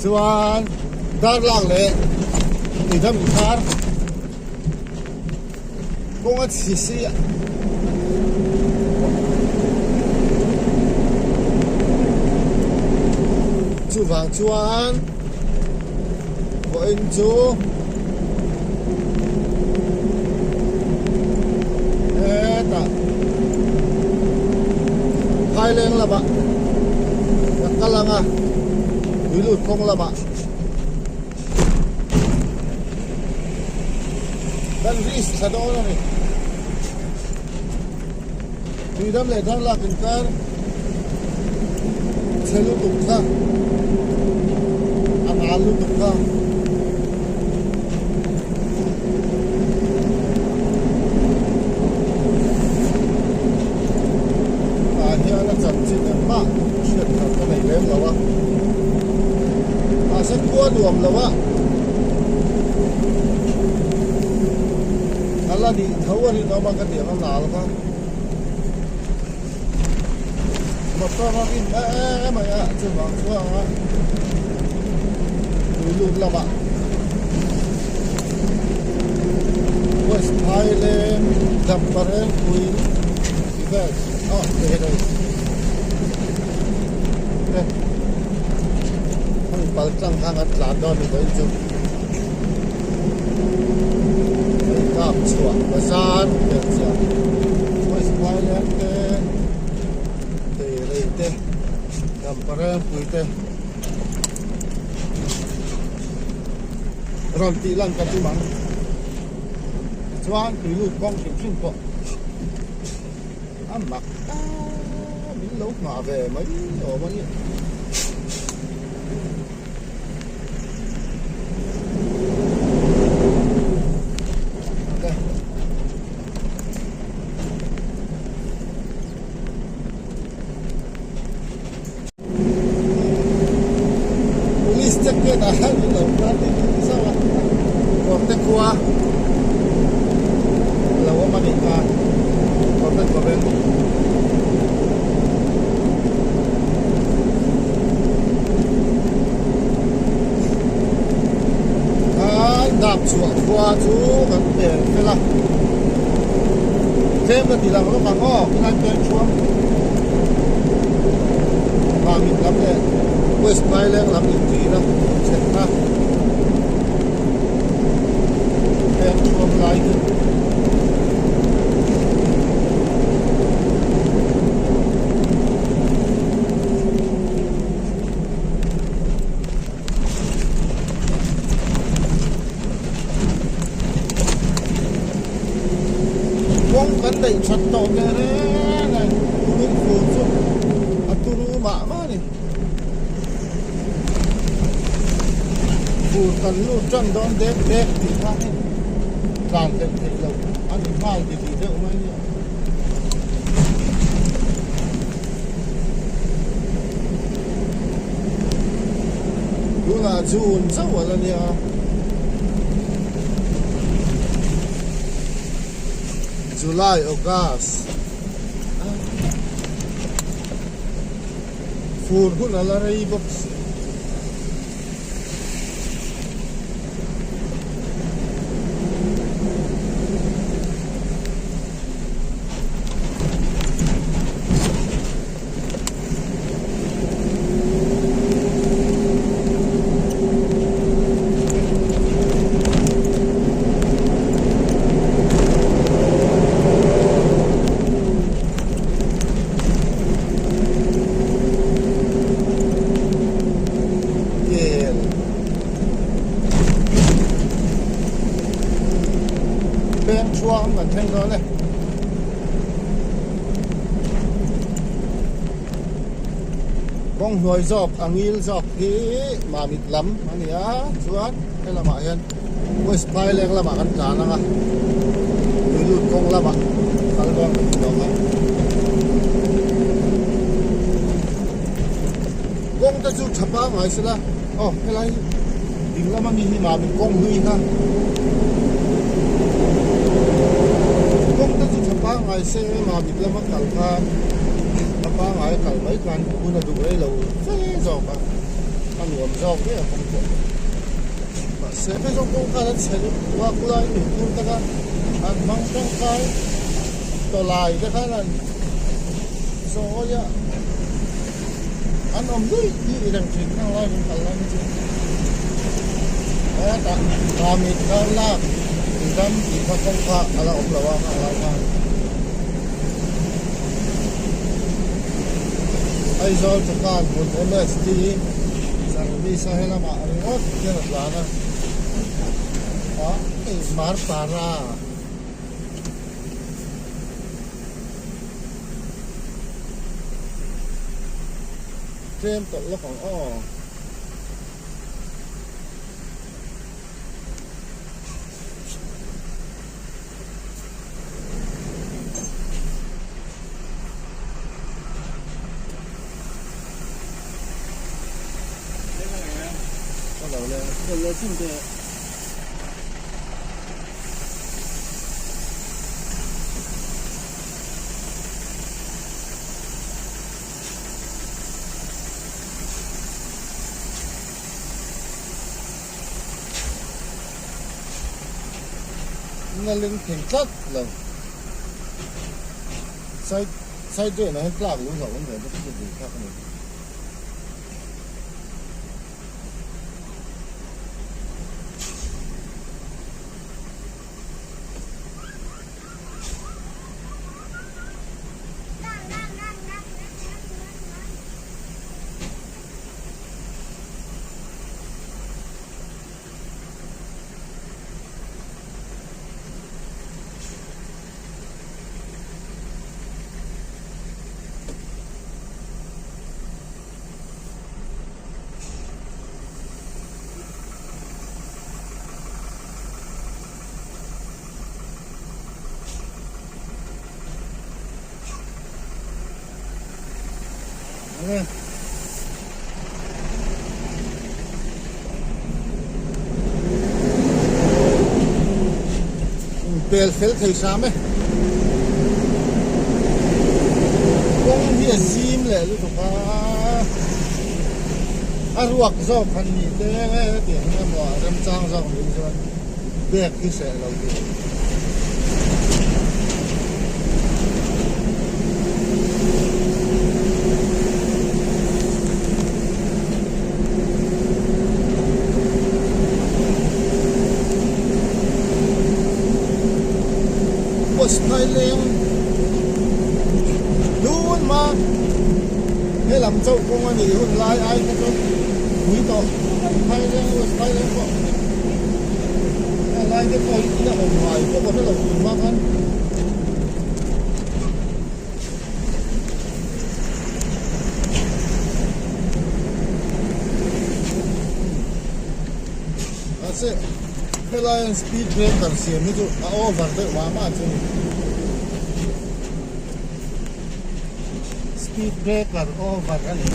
chuan Darlak le Tuidam inkarah kung at sisi chu vàng chuan bộ in chú ta hai lên là bạn các lăng à Tuilut không là bạn dan vis sa doon na ni Tuidam le Darlak inkarah Scenic tukha ang alu tukha hiya na chamchin ang ma shit na ka may lem lawa asa kuwa duam lawa ala di thawari na magandi ang nal ka motor in maya chu bang chuang Tuilut lama West Highland Damparen Kui Vistas đây không paltang hangat ladon ni bai chu cam chuak bazar ya cha West Highland te Damparen Kui te ron ti lang ka ti mang chuan Tuilut kong kim po mặc miếng lúa ngọ về mấy đồ mấy okay. Police check cái đã những đầu ra thì sao ạ còn tới qua là có mà định à còn tới qua bên đạp chuột qua chú vẫn để cái là thêm là thì là nó bằng ngõ cái này bên xuống và mình lắm đấy West Highland làm những gì đâu sẽ ra bên xuống lại kan dai chatto ke re nai turun fuzu aturu ma ni fu kan lu chan don dek ti ha ni kan dek ti lo ani mai ti de mai ni lu la jun sa wala ni a July, August. Food ko na laray box. Chuang mình thấy đó này con người dọc angil dọc cái mà mịt lắm anh nhá chuan hay là mãi hơn West Highland là mà ăn cá năng à Tuilut con là mà ăn con đó mà con ta chú chập ba ngày xưa là cái này đỉnh là mà mình con huy ha ba ngày xe mà bị lâm mất cẩn thận ba ngày cẩn mấy căn cũng là đủ đấy lâu thế rồi mà ăn uống rau thế là không có mà sẽ phải trong công khai sẽ qua lại những công ta ăn măng trong cái to lại cái khác là số ya ăn ôm đi đi đang chuyện năng lại cũng phải làm chứ ta làm ít Darlak Tuidam di công khai ala ôm lawa ala ai rồi cho con một MST sang đi sang là mà nó cái là nó đó mar para thêm tội nó còn đầu lên rồi xin thế nó lên thành cắt là sai sai chuyện nó hết lạc luôn rồi không thể nó không gì khác nữa bèl phèl thấy sao mấy công việc zim lệ lúc đó ruột do phần gì thế tiền em bỏ em trang do mình cho bẹt cái sẽ đầu tiên Thái Lan luôn mà cái làm châu công anh thì hôm nay ai cũng có quý tộc Thái Lan có lại cái coi cái là ở ngoài có cái là mắc ăn sẽ cái là speed breaker xem như over tới quá mà chứ speed breaker over cái này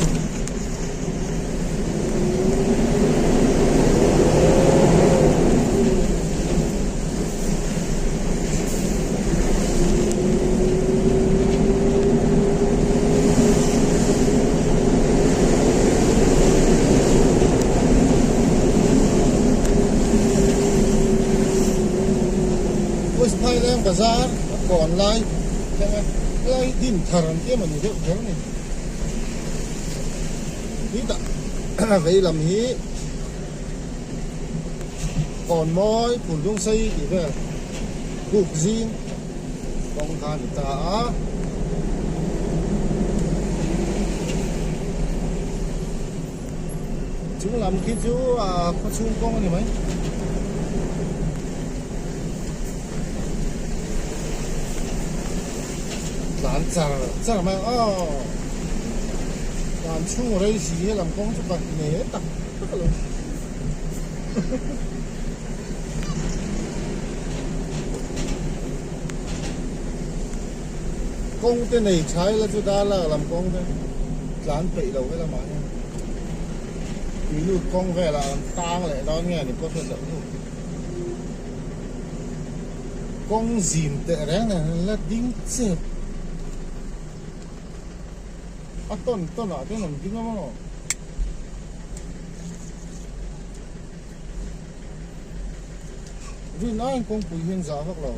Thái Lan bazaar còn lại lại din tharan kia mà nhiều thế này đi ta vậy làm hí còn môi phun dung xây thì về cục riêng công khai ta chúng làm cái chú có xung công này mấy làm chả mà làm chung ở đây gì làm công cho bạn nhé tặng tất cả công tên này trái là chúng ta là làm công thôi dán tẩy đầu cái là mà Tuilut công về là tang lại đó nghe thì có thuận lợi thôi công dìm tệ đấy này là đinh chếtต้นหน่อยต้นหนึ่งจริงแล้วมั้ง vì nó anh cũng bùi hiên giá hoặc là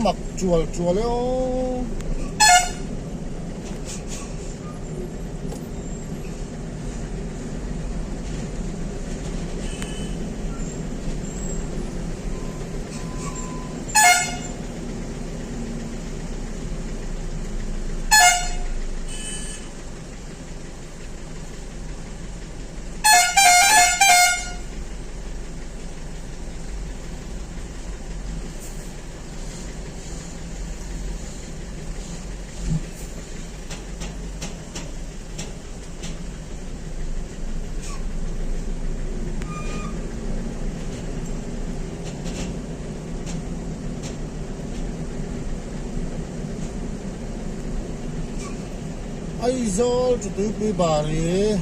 mặc chùa chùa léo ai zol chu tu pi bari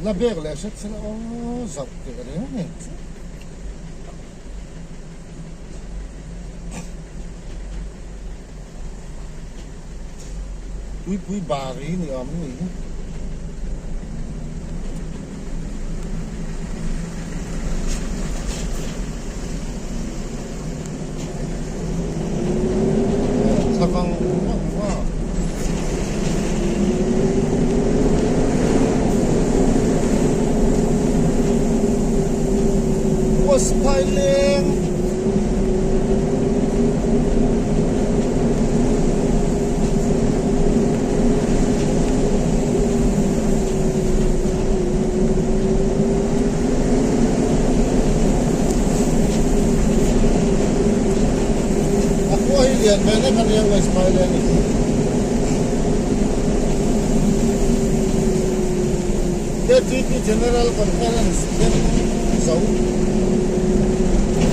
la beg le shat sana o zat ke re ne pui bari ni am ni sakang wa was piling Yan, मैंने कर लिया हुआ स्माइल है ये ठीक है general conference ये जाऊ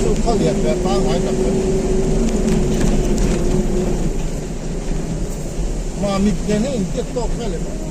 तो कल ये व्यापार है तब मामित ने इनके तो पहले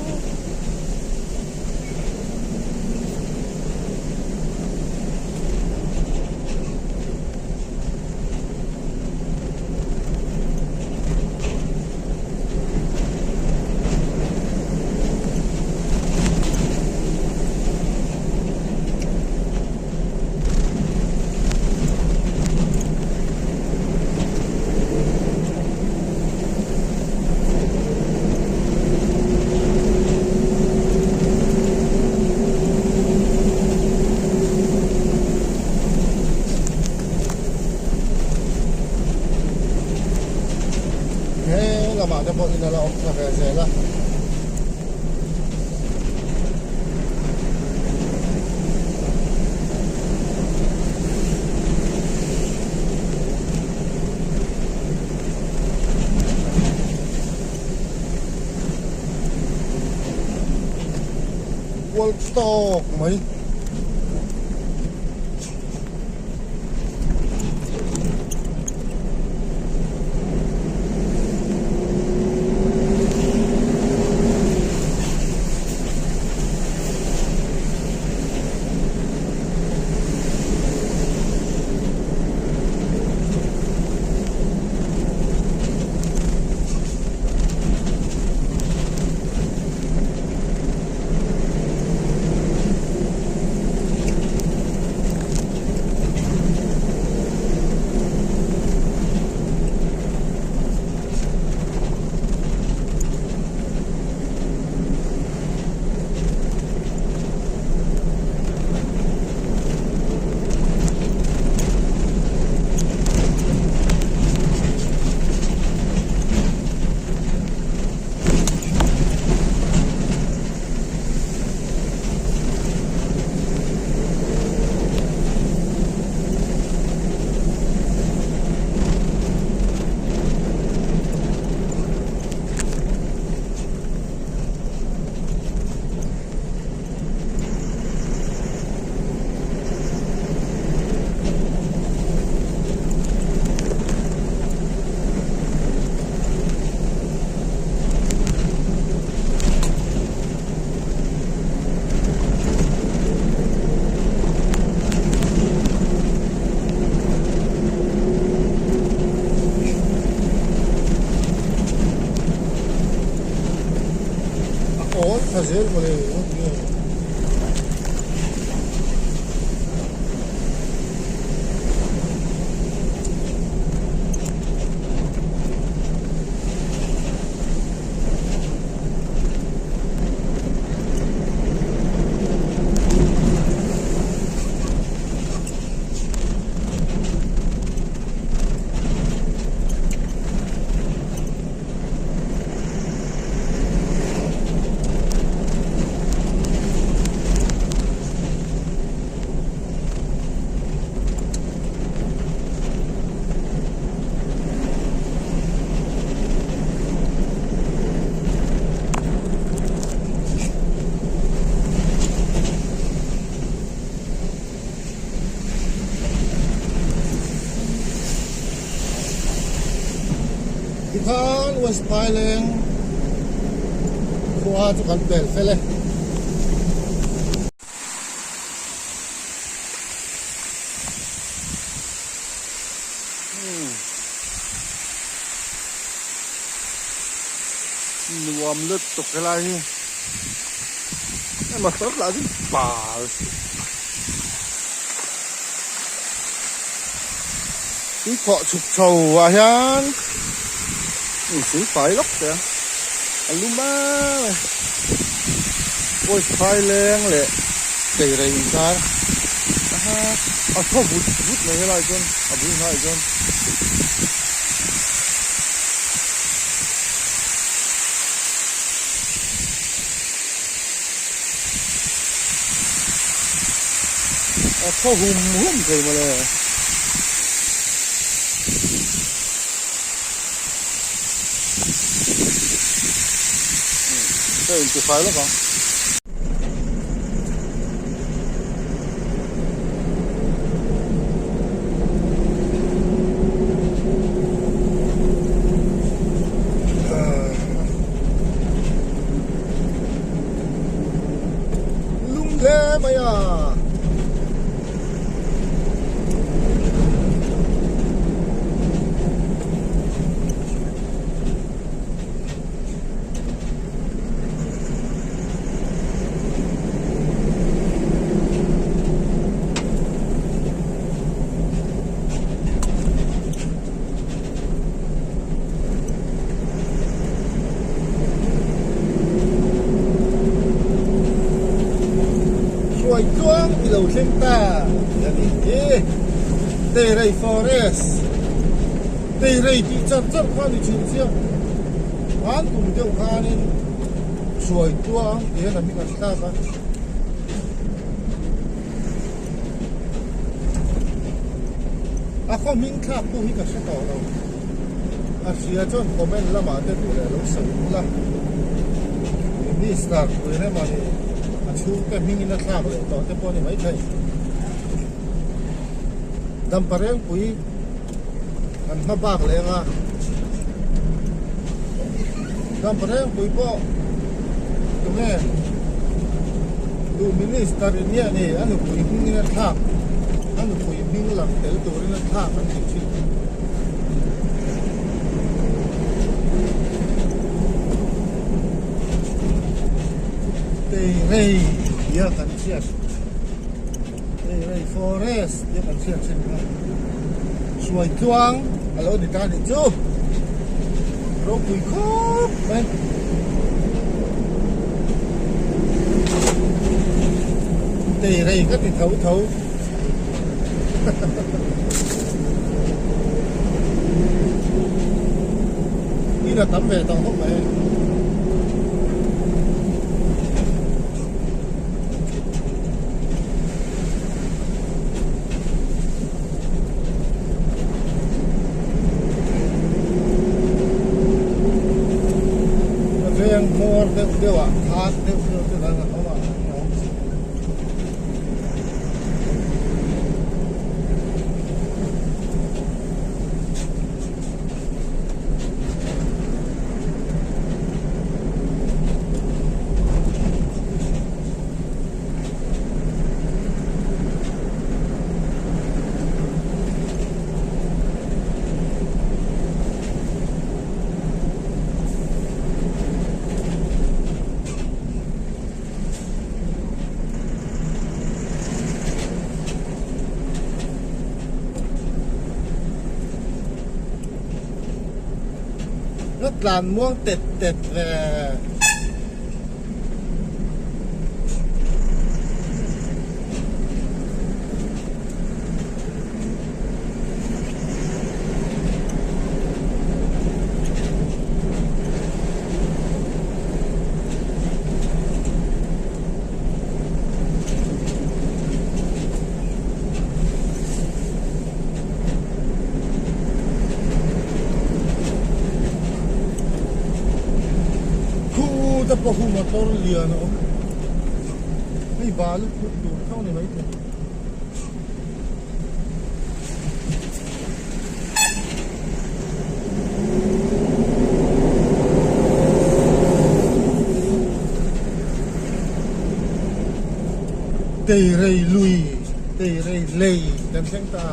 lamah dia buat dalam opera saya lah. World stock mấy Ôi, thật dễ mà này. Ikan was piling kuha tu kan bel fele. Nuam lứt tục cái lai như em mà tốt là cái bà cái cọ chụp trầu à hen. Suối phải lắm kìa, lamah này, ôi phai lên lệ, đầy đầy sao, thôi vút này lại con, vút lại con, thôi hum cái mà này. Đây thì phải lắm không? Lung lê mày à. Rồi chuông thì đầu trên ta là đi tê rây forest tê rây thì chân chân khoan thì chịu chiêu án cùng tiêu khoan nên rồi chuông thì là mình làm sao cả không mình khác cũng mình cả sẽ tỏ đâu xia chọn comment lamah te tu le lo sa la vistas tu ne ma ni chu ke ming na thla le to te po ni mai thai dam pareng pui an ma bak le nga dam pareng pui po tu ne tu minister ni ani anu pui ming na thla anu pui ming lam te tu ri na thla an chi chi Daih, dia kan siap. Daih forest, dia kan siap semua. Suai tuang, kalau di tadi tu, rokui kop, kan? Daih kan di tahu. Ini dah tambah tahu apa? Yang more dewa, hard dewa tu dah nak awak. ลานม่วงเต็ดเต็ดแหวจะพอหัวต้นเลียนะไม่บาลุกดูเข้าในไหมเนี่ยเตยเรยลุยเตยเรยเลยดันเส้นตา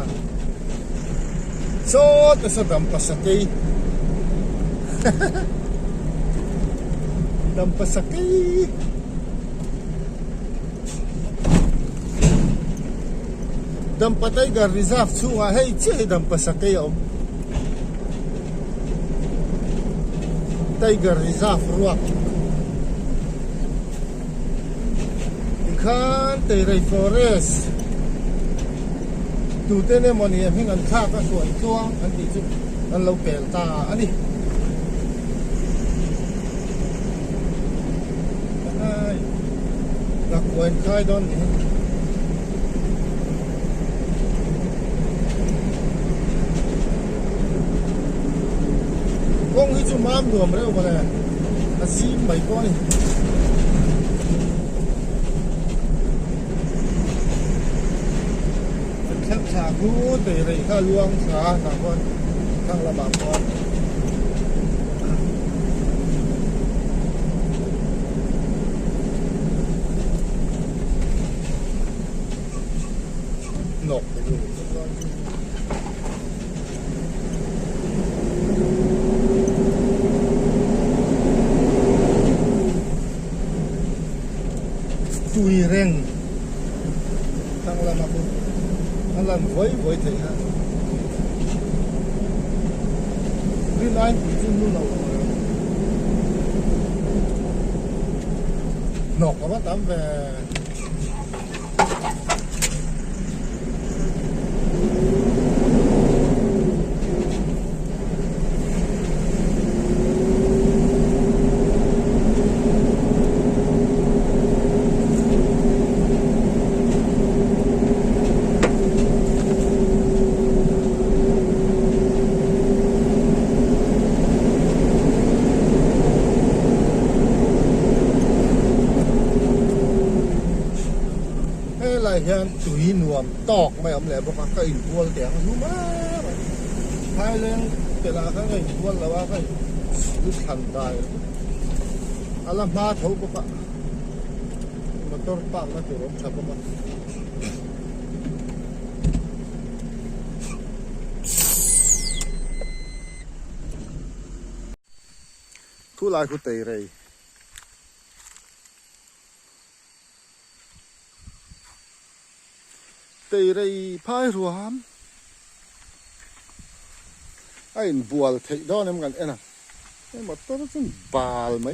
โซ่แต่สะดำปัสสาวะดำปัสสาวะดำปัตไตการริซาฟชัวให้เชื่อดำปัสสาวะอมไตการริซาฟรัวอีกครั้งเตยไรฟอเรสดูเต้นเนี่ยมันเนี่ยให้เงินค่าก็สวยตัวอันที่จุดอันเราเปลี่ยนตาอันนี้หลักวันค่ายดอนนี้กงที่จุมามรวมเร็วมาเลยอาซีมใบก้อยเป็นแค่ฉากรู้แต่ไรข้าลวงสาสามคนข้างระบาดก้อนหนกไปดูตุยเร่งตั้งละมาปุ๊บอันนั้นไว้ถึงฮะรีไลน์จุดนู้นเราหนกว่าตามแบบไรเห็นตุยนวมตอกไม่อมแหลบอกว่าก็อินพวลเดียงรู้มากภายเรื่องเวลาเขาก็อินพวลแล้วว่าก็ยุดทันได้อะไรมาเท่าก็ปะมันต้องปังนะตัวผมทำประมาณทุลายคุเตยเลยเตยไรพายรวมไอ้บัวเทดอนเหมือนกันเอ็นะไอ้หมดตัวนั้นบาลไหม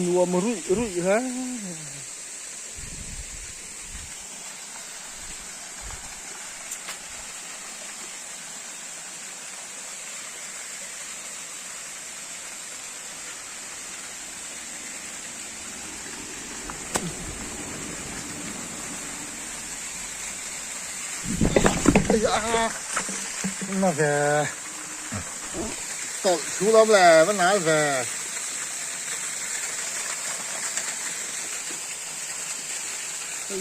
นัวมารุ่ยฮะน่าแก่ตกชูล้อมแหล่มันหนาแก่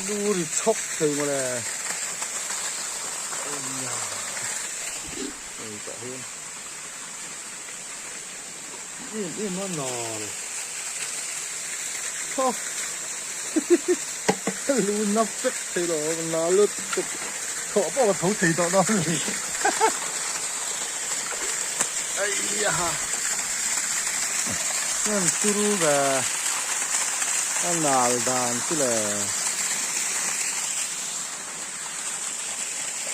ดูดิชกใส่มาเลยไอ้ยาไอ้เจ้าเฮ้ยนี่มันนอนชก lu nắp phết thấy đó nó lướt thọ bao thấu thấy đó đó ấy ha nên turu về anh nào đàn chứ là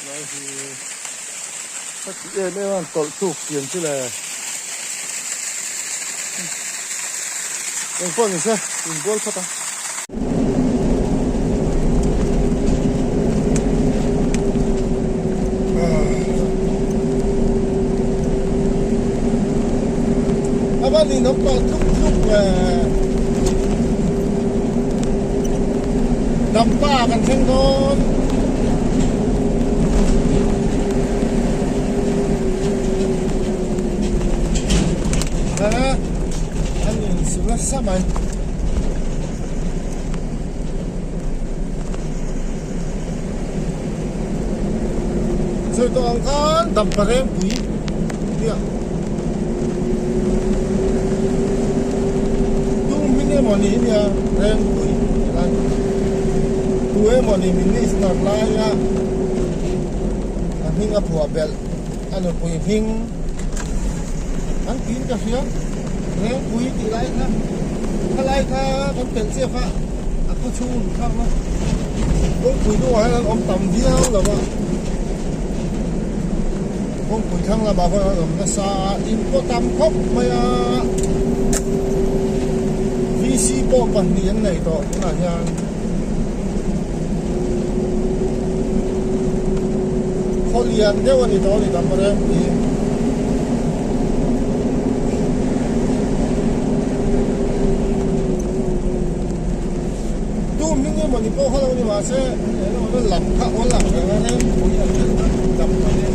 nói thì phát triển đây là tổ chức tiền chứ là anh quan gì sao anh quan phát à bạn đi nó có thúc đâm baกันทั้งคนนะอันนี้สุดละสมัยสุดตรงกันดำปะเร็มปุ๋ยเนี่ยmoney dia rem kui lan tuwe money minister la ya hing a phua bel anu pui hing an kin ka hia rem kui ti lai na khalai kha kan pen sia pha a ku chu khang na ong pui do hai lan om tam dia la ba ong pui khang la ba ba om na sa in ko tam khop ma ya si bộ phần miếng này đó cũng là nha khó liền nếu anh đó thì làm gì thì tu những cái mà đi bộ khó nhưng mà sẽ nó làm khác nó làm cái này cũng là làm cái này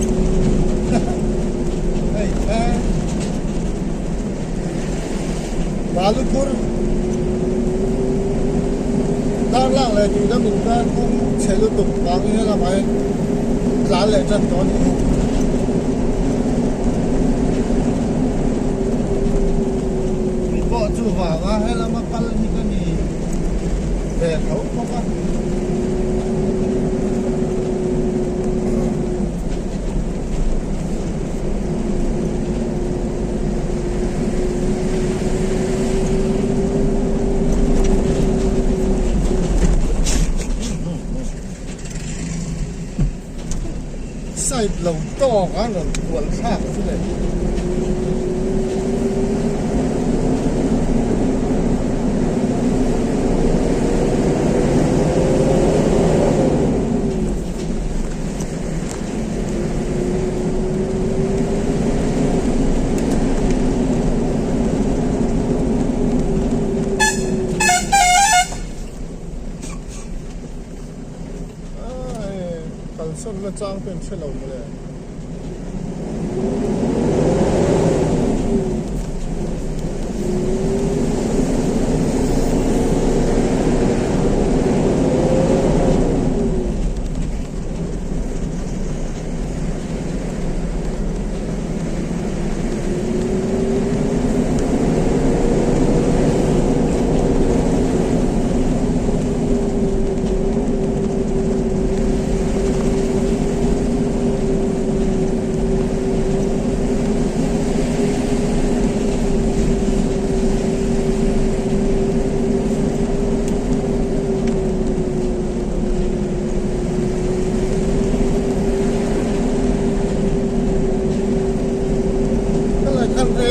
Darlak Darlak là Tuidam inkarah cũng sẽ liên tục bằng như là mấy lá lệ chân đó đi bị bỏ chủ vào ra hay là mắc phải những cái gì để thấu không á sai lồng to quá rồi cuộn khác thế này sân nó trang bên trên lồng này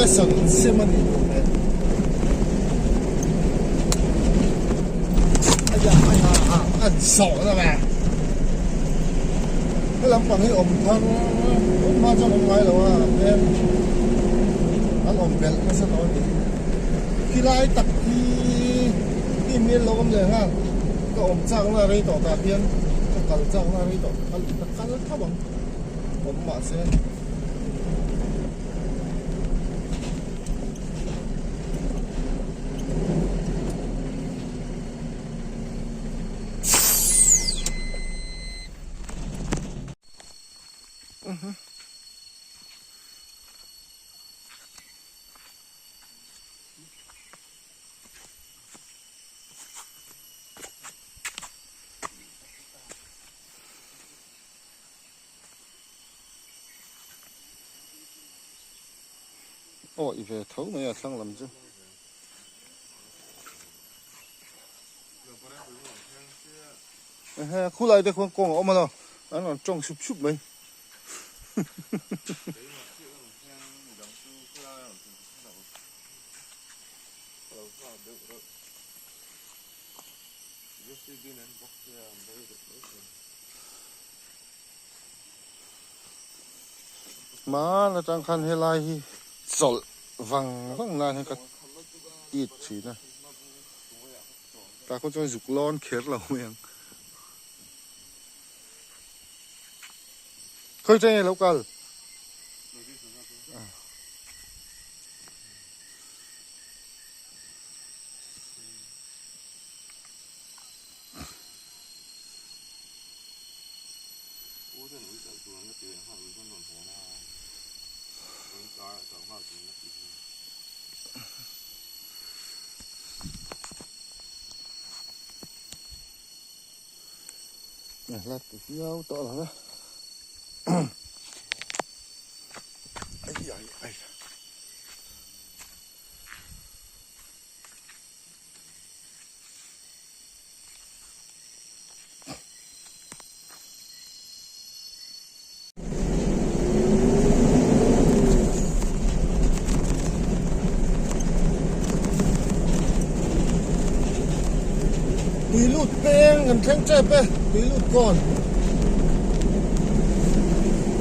sân xem anh anh sợ ra mà cái làm bằng cái ôm thân mà cho ông ngay rồi em anh ôm bẹt nó sẽ nói gì khi lại tập khi miên lâu khôngเลยha cái ôm trang là đây tỏ tà biên cái cẳng trang là đây tỏ cắn rất thấp bằng ôm mà sẽ ôi về thấu mày sang làm chứ khu lại đây con ôm mà đâu anh còn trông sụp sụp mấy má là trang khăn hay lai hi sọl vàng vàng là hay cái ít chỉ nè ta có cho dục lon khét là miệng khơi chơi lâu cả lát cái phiếu to là ai Tuilut beng gần khang chép pe Tuilut con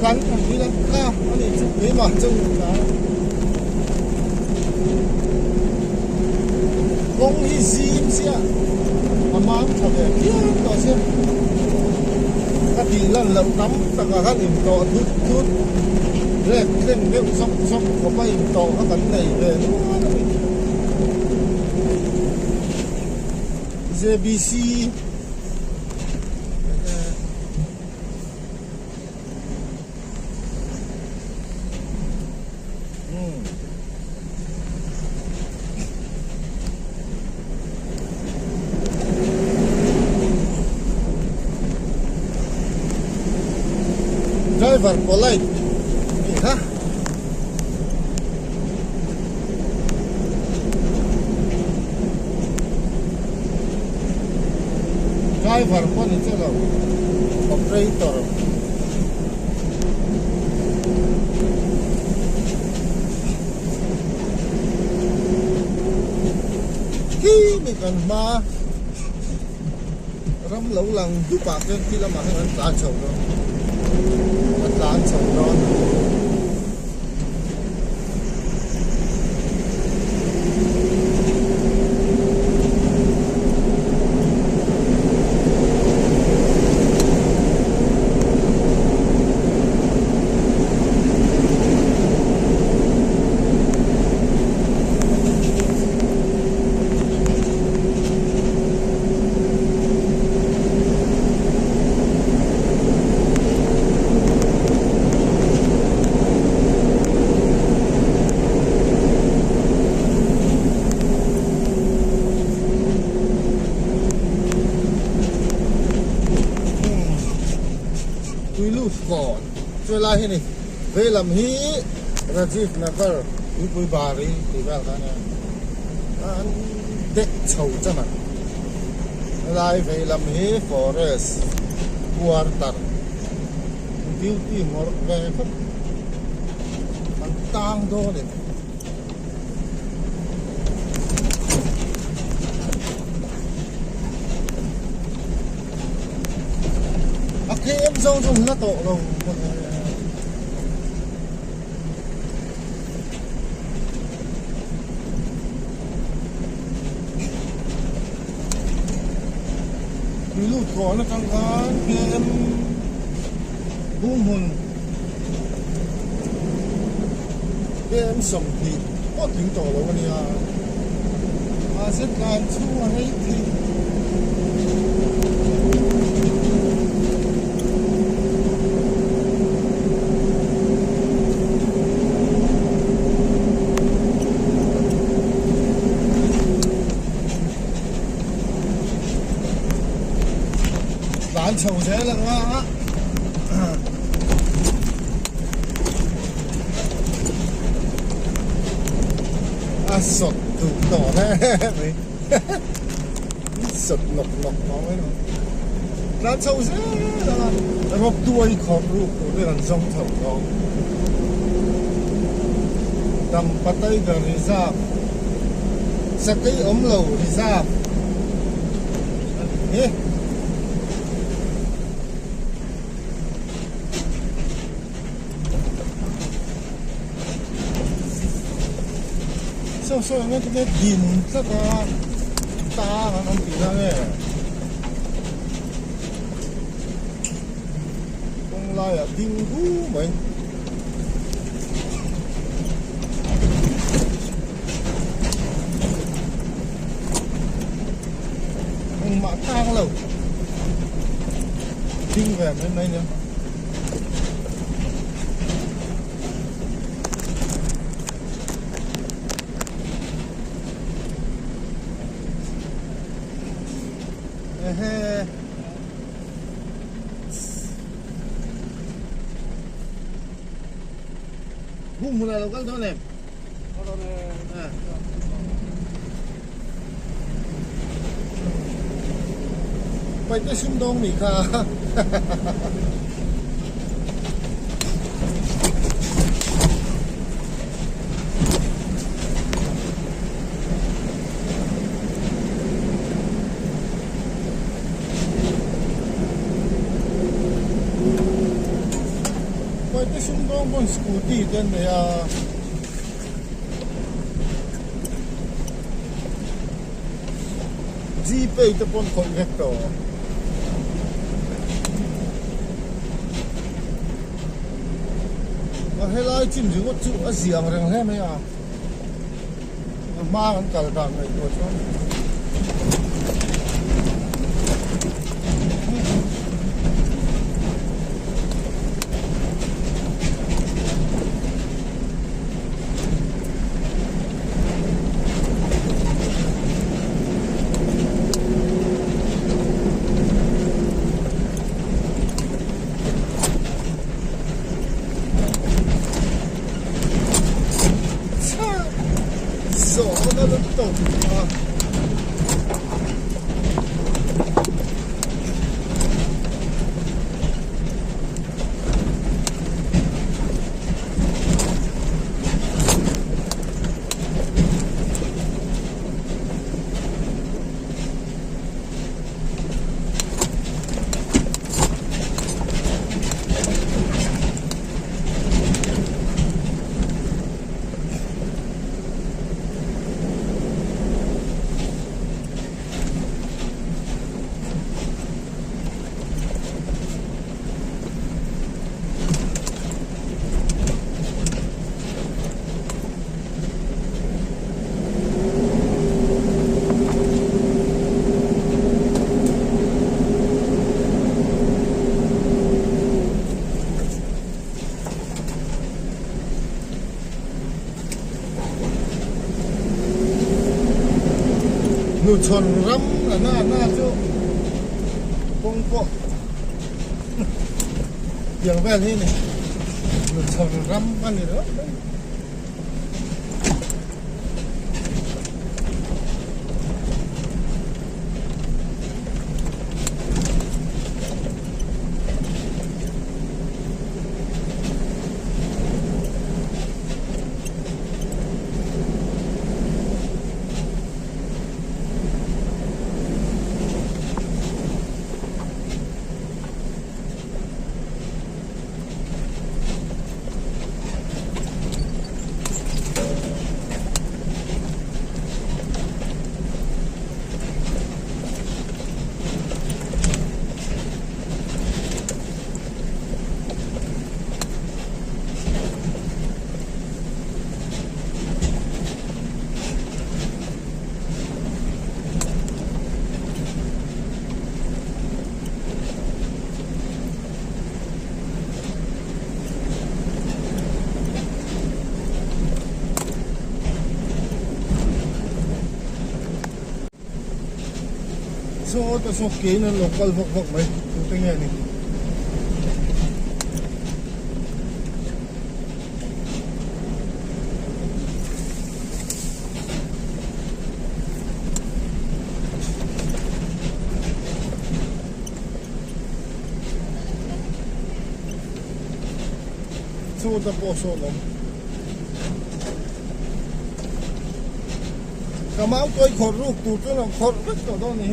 gắn thằng đi lên cao nó để chụp đấy mà trông là công hi zim xia mà mang thằng này kia to xia các đi lần lậu tắm tất cả các điểm to thút thút rét lên nếu xong có bay to các cắn này về nó JBC driver polite ha driver pun itu loh operator ini kan ma ram lâu lần giúp bạc lên khi làm ăn ăn chầu đó ăn chầu đó Tuilut còn chơi lại này về làm hí Rajiv Nagar Upui Bari thì vào cái này anh đếch chầu cho mà lại về làm hí forest quarter beauty more về không anh tang đó này cái em dâu dùng nó tổ rồi Tuilut có nó căng cán cái em buông hồn cái em sống thì có tiếng tổ rồi này à rất là chua hay thì bán chầu thế là ngon á sọt tủ tỏ thế mấy sọt nọc nọc nó ấy nó lá sâu dễ là nó đuôi khom ru của cái lần sông thầu nó đầm bắt tay gần đi ra sẽ cái ống lầu đi ra nhé so nó cái điện rất là ta nó bị ra này con lai à đinh hú mình con mã thang lầu đinh về bên đây nữa hung mula lokal tuh nem. Vậy cái xung đông mì kha. Vậy cái xung đông con scooty tên này à. Jeep itu pun konvektor. Helai chim juga tu aziang orang he maya. Mang kalau dah mai tu tu. Nụ tròn rắm là na chỗ bông cọ tiếng ven thế này nụ tròn rắm ăn gì đó so ta so ke na local vok mai tu tengah ni thu ta po so nom kamau koi khor ruk tu tu no khor vet to do ni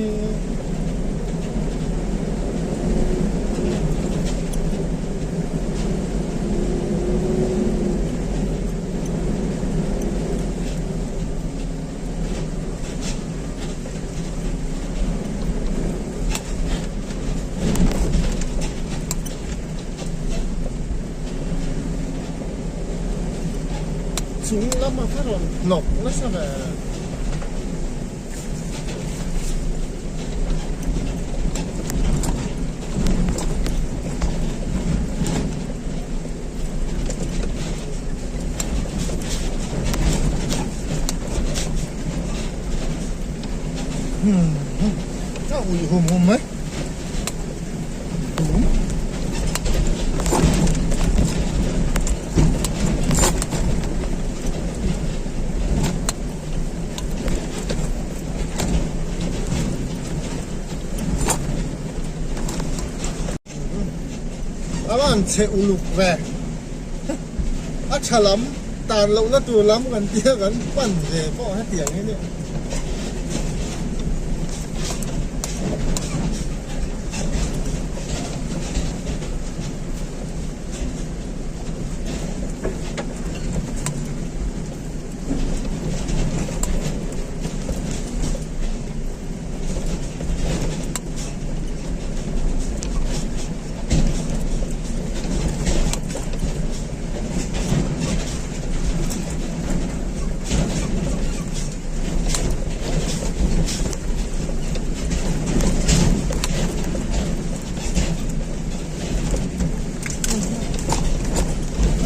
chúng lắm mà phát rồi nọc nó sao về sao ui hùm ấy bạn sẽ lục về ác chả lắm tàn lậu nó tù lắm gần tia gần bẩn về bỏ hết tiếng ấy nữa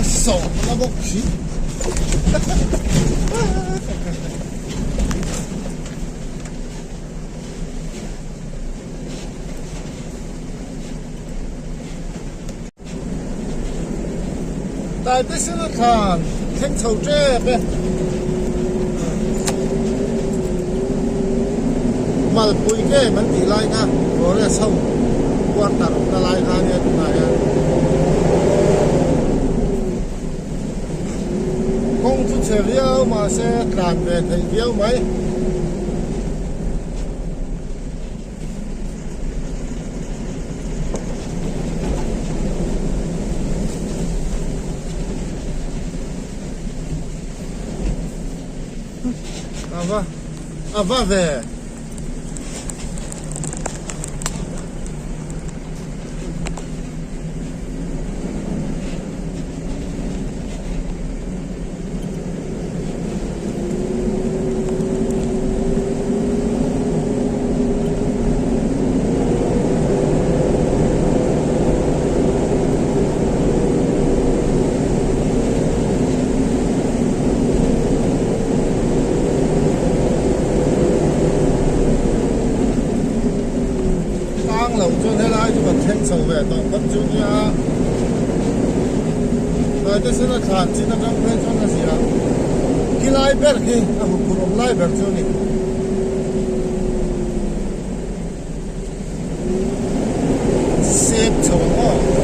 sổ nó bốc khí tại đây sẽ là thàn thanh sầu tre bé mà bùi cái mình thì lại nha rồi là sâu quan trọng là lại ra nha tụi này không chút xe liêu mà sẽ tràn về thành liêu mấy à va về lầu cho thế này thì vẫn thanh sầu về tổng vẫn chú nha rồi tôi sẽ là khán chỉ là trong cái cho nó gì đó khi lại biết khi à một cuộc ông lại biết cho này xếp chồng đó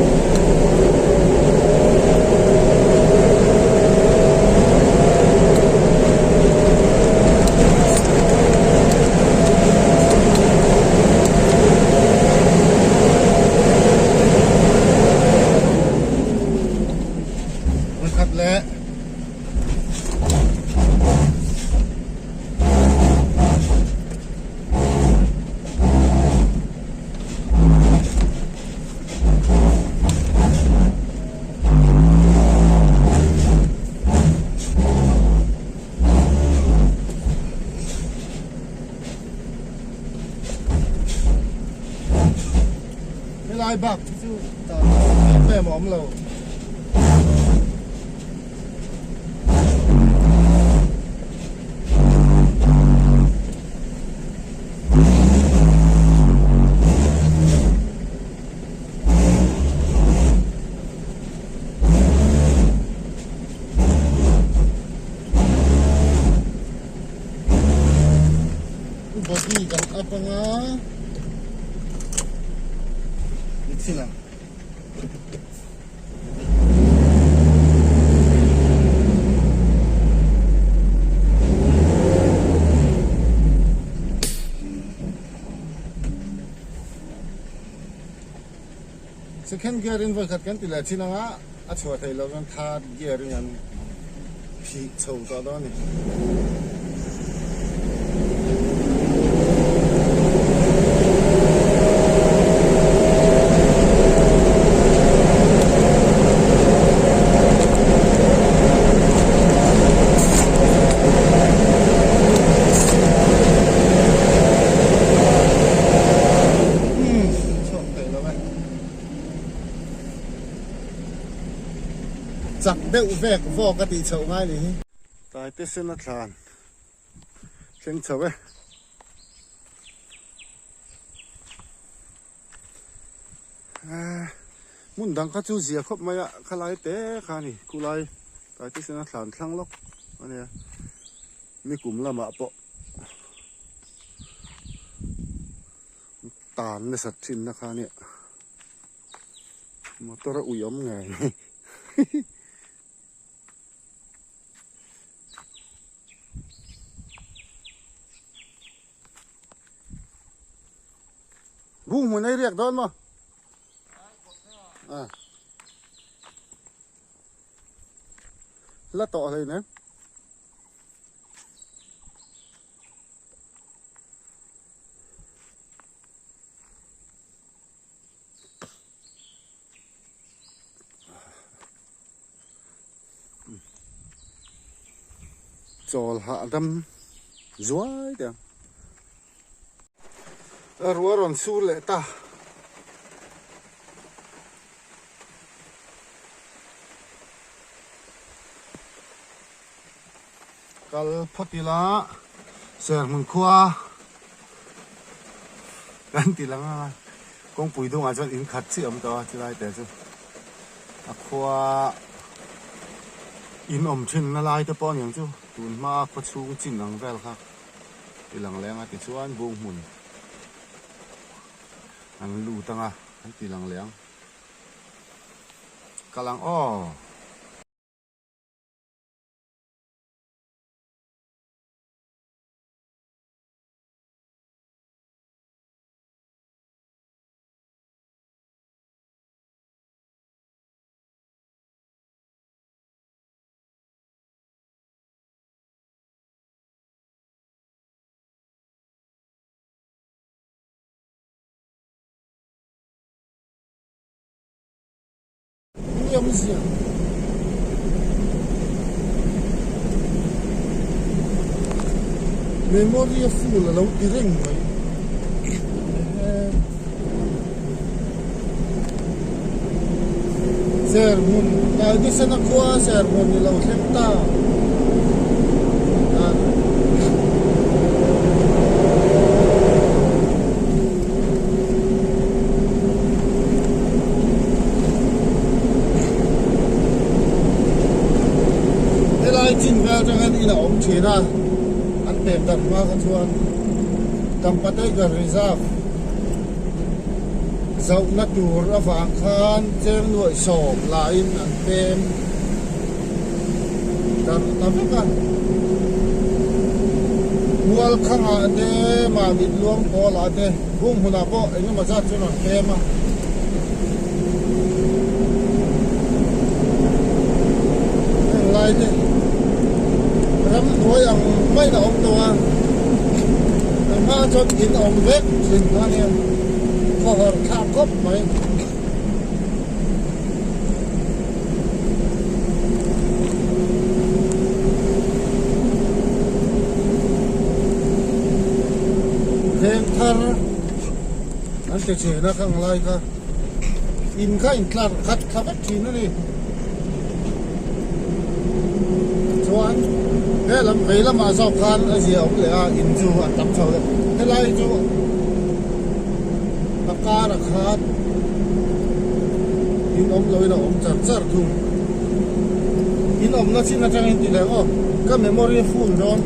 lẽ cái lai bạc chứ về mỏm lầu bagi kan apa nga sila second gear in voi khat kan ti la chinanga a chho thei lo kan third gear yan phi chho ta da niจักเด็กแวกวอกติเฉาง่ายนี่ตายเตสนัดลานเชิงเฉาเว้มุนดังก็จูเสียครบไหมอะขลายเตะขานี่กูไลตายเตสนัดลานทั้งล็อกอันนี้มีกลุ่มละมาปะตานในสัตว์ชินนะคะเนี่ยมาตัวระอุยอมไงบุ้งมันได้เรียกโดนมั้ยแล้วต่ออะไรนะจอลหาดำจ้วยเดียวรัวร้อนสู้เลยตากัลพอดีละเสือมึงขวากันตีละงั้นกงปุ๋ยตรงอาจจะอินขัดเชื่อมต่อจะได้แต่จะขวาอินอมชินละลายตะปอนอย่างจู่ตุนมากกว่าชูงจินหลังแวลครับตีหลังแรงติดชวนบุ้งหุ่นอันลูตังอ่ะอันตีหลังเลี้ยงกำลังอ้อยังไม่เสียเมมโมรี่ฟูลแล้วตีเร่งไปเซอร์มุนตายที่สนักขวาเซอร์มุนนี่เราเล่นตาจินแววจังกันอีหล่าอมเชนะอันเต็มดันมากันชวนกำปัตย์กับรีซาฟเจ้าหน้าที่ระหว่างคันเจ้าหน่วยสอบลายอันเต็มดันทำกันวัวข้างอันเดมาบิดล้วงพอละเดบุ้งหัวหน้าพ่อไอ้นี่มาจัดชนเต็มอ่ะลายเดทำตัวอย่างไม่หนอมตัวแต่มาจนกินอมเล็กสิ่งนี้ก็หดขาดครบไหมเพลงทาร์นั่นจะเชื่อนะข้างไรก็อินข้าอินคลาดคัดขับทีนั่นเองส่วนเฮ้ยลำไปลำมาสอบคันไอ้เสียเลยอินจูอัดตับเฉาเลยให้ไล่จูปากการะขาดอินอมเลยนะอมจัดจัดทุ่งอินอมน่าชินน่าจังอินตีเลยก็เมมโมรี่ฟูลโดน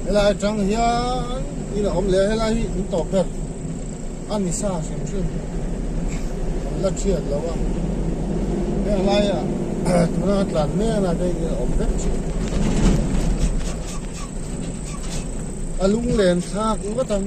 เวลาจังเฮียอินอมเลยให้ไล่อินตอกกันอันนี้ซาเสียงชื่นละเชียดแล้วว่าเนี่ยอะไรอ่ะตัวนั้นหลังเนี่ยนะได้อมเล็ก alung len thak u ka tam